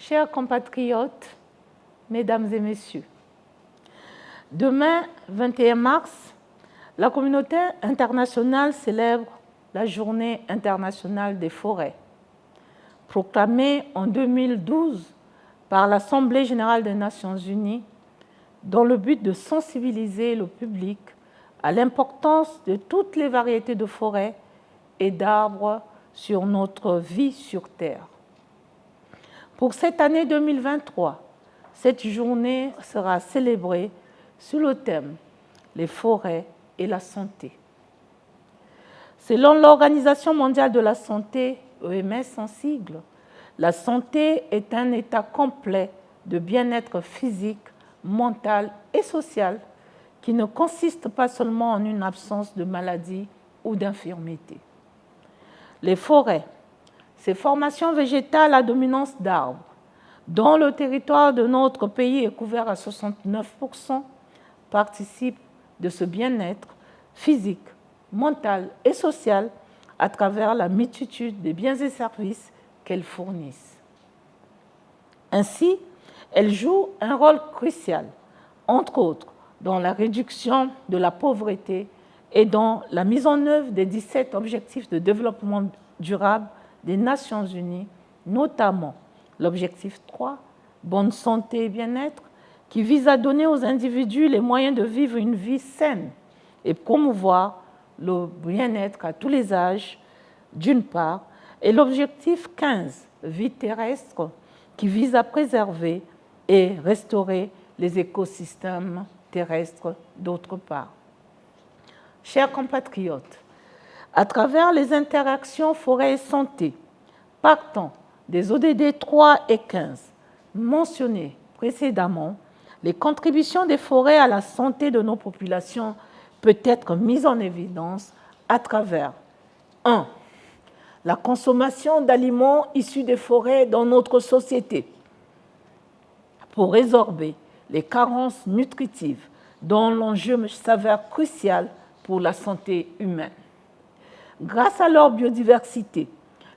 Chers compatriotes, mesdames et messieurs, demain, 21 mars, la communauté internationale célèbre la Journée internationale des forêts, proclamée en 2012 par l'Assemblée générale des Nations unies dans le but de sensibiliser le public à l'importance de toutes les variétés de forêts et d'arbres sur notre vie sur Terre. Pour cette année 2023, cette journée sera célébrée sous le thème « Les forêts et la santé ». Selon l'Organisation mondiale de la santé, OMS en sigle, la santé est un état complet de bien-être physique, mental et social qui ne consiste pas seulement en une absence de maladie ou d'infirmité. Les forêts, ces formations végétales à dominance d'arbres, dont le territoire de notre pays est couvert à 69%, participent de ce bien-être physique, mental et social à travers la multitude des biens et services qu'elles fournissent. Ainsi, elles jouent un rôle crucial, entre autres, dans la réduction de la pauvreté et dans la mise en œuvre des 17 objectifs de développement durable des Nations unies, notamment l'objectif 3, bonne santé et bien-être, qui vise à donner aux individus les moyens de vivre une vie saine et promouvoir le bien-être à tous les âges, d'une part, et l'objectif 15, vie terrestre, qui vise à préserver et restaurer les écosystèmes terrestres, d'autre part. Chers compatriotes, à travers les interactions forêt et santé, partant des ODD 3 et 15 mentionnés précédemment, les contributions des forêts à la santé de nos populations peuvent être mises en évidence à travers 1. La consommation d'aliments issus des forêts dans notre société pour résorber les carences nutritives dont l'enjeu s'avère crucial pour la santé humaine. Grâce à leur biodiversité,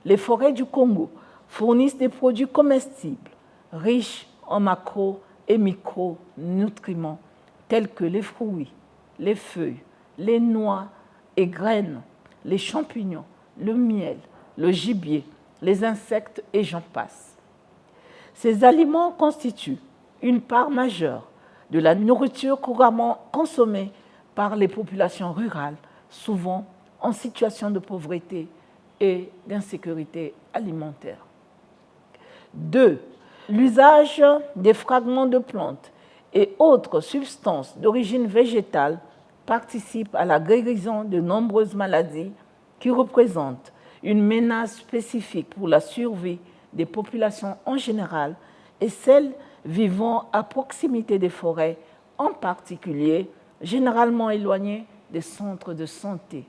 les forêts du Congo fournissent des produits comestibles riches en macro- et micronutriments tels que les fruits, les feuilles, les noix et graines, les champignons, le miel, le gibier, les insectes et j'en passe. Ces aliments constituent une part majeure de la nourriture couramment consommée par les populations rurales, souvent en situation de pauvreté et d'insécurité alimentaire. 2. L'usage des fragments de plantes et autres substances d'origine végétale participe à la guérison de nombreuses maladies qui représentent une menace spécifique pour la survie des populations en général et celles vivant à proximité des forêts, en particulier, généralement éloignées des centres de santé.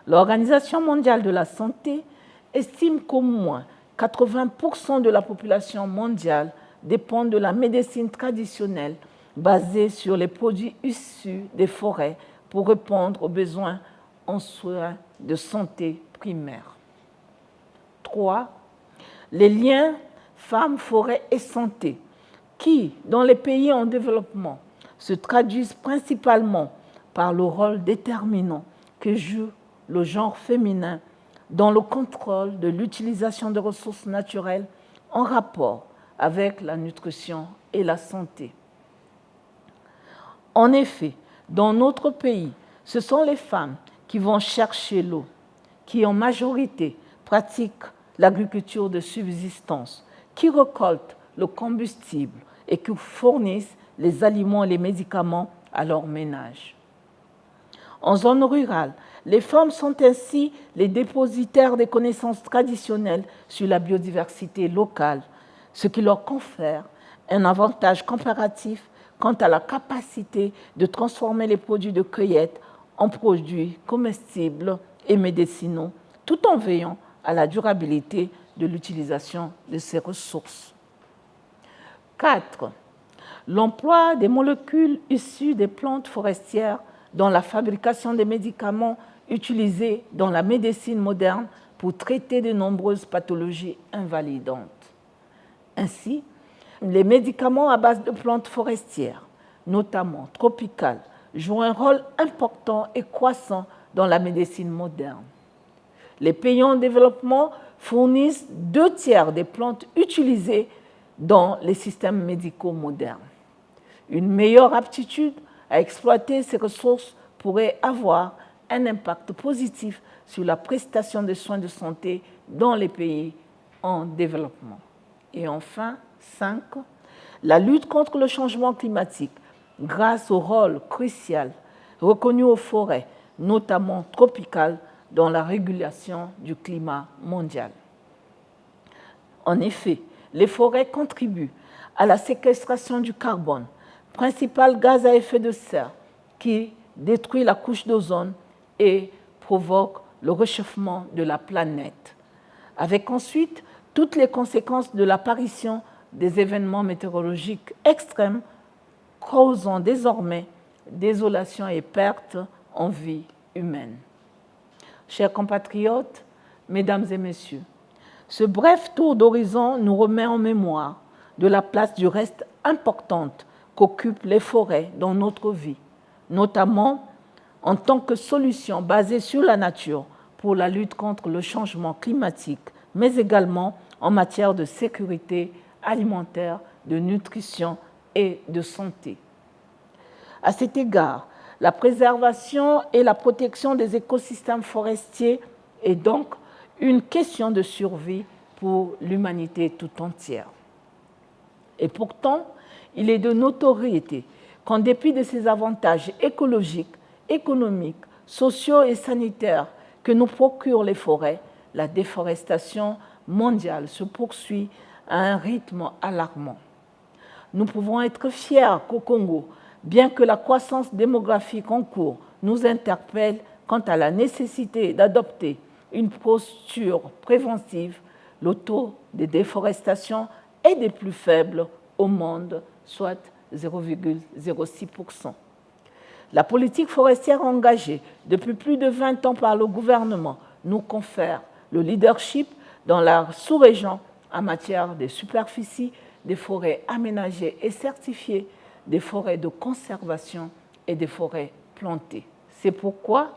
L'Organisation mondiale de la santé estime qu'au moins 80% de la population mondiale dépend de la médecine traditionnelle basée sur les produits issus des forêts pour répondre aux besoins en soins de santé primaires. 3. Les liens femmes, forêt et santé qui, dans les pays en développement, se traduisent principalement par le rôle déterminant que joue le genre féminin dans le contrôle de l'utilisation des ressources naturelles en rapport avec la nutrition et la santé. En effet, dans notre pays, ce sont les femmes qui vont chercher l'eau, qui en majorité pratiquent l'agriculture de subsistance, qui récoltent le combustible et qui fournissent les aliments et les médicaments à leur ménage. En zone rurale, les femmes sont ainsi les dépositaires des connaissances traditionnelles sur la biodiversité locale, ce qui leur confère un avantage comparatif quant à la capacité de transformer les produits de cueillette en produits comestibles et médicinaux, tout en veillant à la durabilité de l'utilisation de ces ressources. 4. L'emploi des molécules issues des plantes forestières dans la fabrication des médicaments utilisés dans la médecine moderne pour traiter de nombreuses pathologies invalidantes. Ainsi, les médicaments à base de plantes forestières, notamment tropicales, jouent un rôle important et croissant dans la médecine moderne. Les pays en développement fournissent 2/3 des plantes utilisées dans les systèmes médicaux modernes. Une meilleure aptitude à exploiter ces ressources pourrait avoir un impact positif sur la prestation des soins de santé dans les pays en développement. Et enfin, 5, la lutte contre le changement climatique, grâce au rôle crucial reconnu aux forêts, notamment tropicales, dans la régulation du climat mondial. En effet, les forêts contribuent à la séquestration du carbone, principal gaz à effet de serre qui détruit la couche d'ozone et provoque le réchauffement de la planète, avec ensuite toutes les conséquences de l'apparition des événements météorologiques extrêmes causant désormais désolation et perte en vie humaine. Chers compatriotes, mesdames et messieurs, ce bref tour d'horizon nous remet en mémoire de la place du reste importante qu'occupent les forêts dans notre vie, notamment en tant que solution basée sur la nature pour la lutte contre le changement climatique, mais également en matière de sécurité alimentaire, de nutrition et de santé. À cet égard, la préservation et la protection des écosystèmes forestiers est donc une question de survie pour l'humanité tout entière. Et pourtant, il est de notoriété qu'en dépit de ces avantages écologiques, économiques, sociaux et sanitaires que nous procurent les forêts, la déforestation mondiale se poursuit à un rythme alarmant. Nous pouvons être fiers qu'au Congo, bien que la croissance démographique en cours nous interpelle quant à la nécessité d'adopter une posture préventive, le taux de déforestation est des plus faibles au monde, soit 0,06%. La politique forestière engagée depuis plus de 20 ans par le gouvernement nous confère le leadership dans la sous-région en matière de superficie, des forêts aménagées et certifiées, des forêts de conservation et des forêts plantées. C'est pourquoi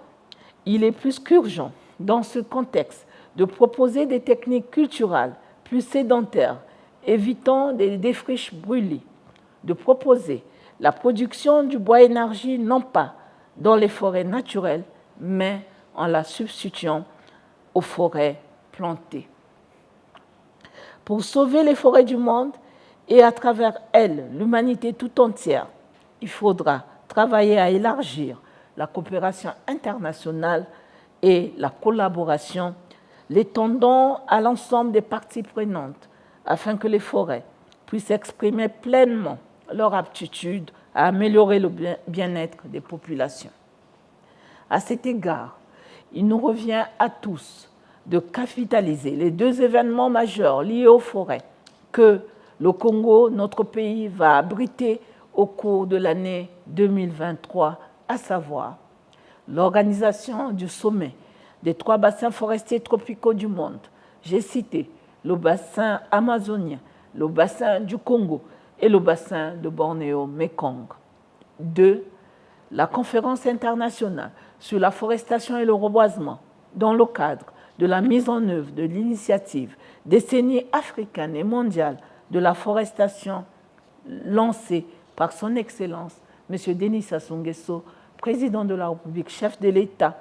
il est plus qu'urgent, dans ce contexte, de proposer des techniques culturales plus sédentaires, évitant des défriches brûlées, de proposer la production du bois-énergie non pas dans les forêts naturelles, mais en la substituant aux forêts plantées. Pour sauver les forêts du monde et à travers elles l'humanité tout entière, il faudra travailler à élargir la coopération internationale et la collaboration, l'étendant à l'ensemble des parties prenantes afin que les forêts puissent exprimer pleinement leur aptitude à améliorer le bien-être des populations. À cet égard, il nous revient à tous de capitaliser les 2 événements majeurs liés aux forêts que le Congo, notre pays, va abriter au cours de l'année 2023, à savoir l'organisation du sommet des 3 bassins forestiers tropicaux du monde. J'ai cité le bassin amazonien, le bassin du Congo et le bassin de Bornéo-Mékong. 2. La conférence internationale sur la forestation et le reboisement dans le cadre de la mise en œuvre de l'initiative Décennie africaine et mondiale de la forestation lancée par son Excellence, M. Denis Sassou Nguesso, président de la République, chef de l'État,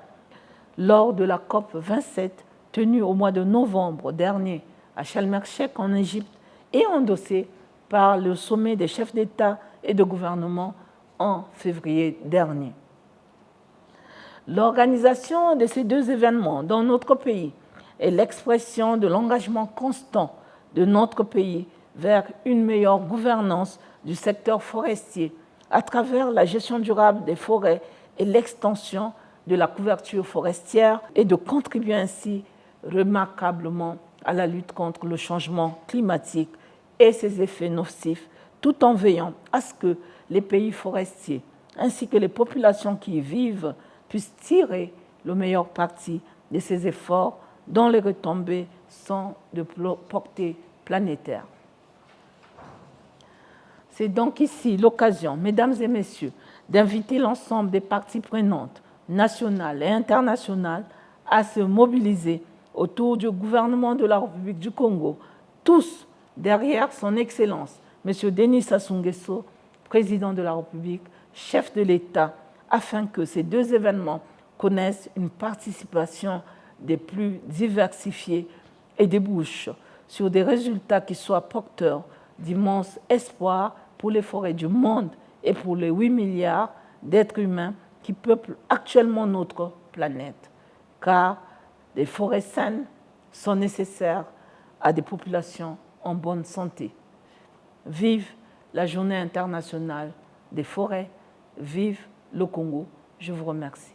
lors de la COP 27 tenue au mois de novembre dernier à Sharm el-Sheikh en Égypte et endossée par le sommet des chefs d'État et de gouvernement en février dernier. L'organisation de ces 2 événements dans notre pays est l'expression de l'engagement constant de notre pays vers une meilleure gouvernance du secteur forestier à travers la gestion durable des forêts et l'extension de la couverture forestière et de contribuer ainsi remarquablement à la lutte contre le changement climatique et ses effets nocifs, tout en veillant à ce que les pays forestiers ainsi que les populations qui y vivent puissent tirer le meilleur parti de ces efforts dont les retombées sont de portée planétaire. C'est donc ici l'occasion, mesdames et messieurs, d'inviter l'ensemble des parties prenantes, nationales et internationales, à se mobiliser autour du gouvernement de la République du Congo, tous derrière son Excellence, M. Denis Sassou Nguesso, président de la République, chef de l'État, afin que ces deux événements connaissent une participation des plus diversifiées et débouchent sur des résultats qui soient porteurs d'immenses espoirs pour les forêts du monde et pour les 8 milliards d'êtres humains qui peuplent actuellement notre planète. Car les forêts saines sont nécessaires à des populations en bonne santé. Vive la Journée internationale des forêts, vive le Congo. Je vous remercie.